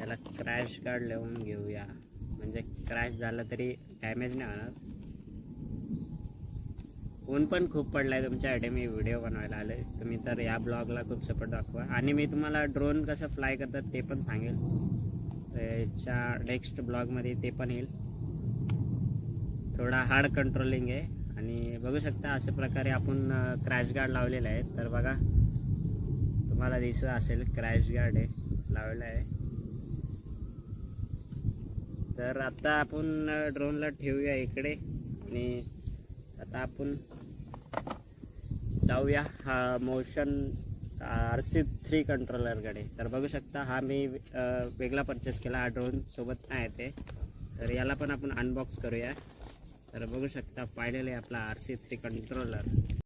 त्याला crash guard लावून घेऊया, म्हणजे क्रॅश झालं तरी डॅमेज नाही होणार. ऊन पण खूप पडला आहे तुमच्यासाठी, मी व्हिडिओ बनवायला आले. तुम्ही तर या ब्लॉगला खूप सपोर्ट दाखवा आणि मी तुम्हाला ड्रोन कसं फ्लाय करतात ते पण सांगेल याच्या नेक्स्ट ब्लॉगमध्ये, ते पण येईल. थोडा हार्ड कंट्रोलिंग आहे आणि बघू शकता अशा प्रकारे आपण क्रॅश गार्ड लावलेला आहे. तर बघा तुम्हाला दिसत असेल क्रॅश गार्ड आहे लावलेला आहे. तर आता आपण ड्रोनला ठेवूया इकडे आणि आता आपण जाऊया हा मोशन RC3 कंट्रोलरकडे. तर बघू शकता हा मी वेगळा परचेस केला, हा ड्रोन सोबत नाही येते. तर याला पण आपण अनबॉक्स करूया. तर बघू शकता फायनली आपला RC3 कंट्रोलर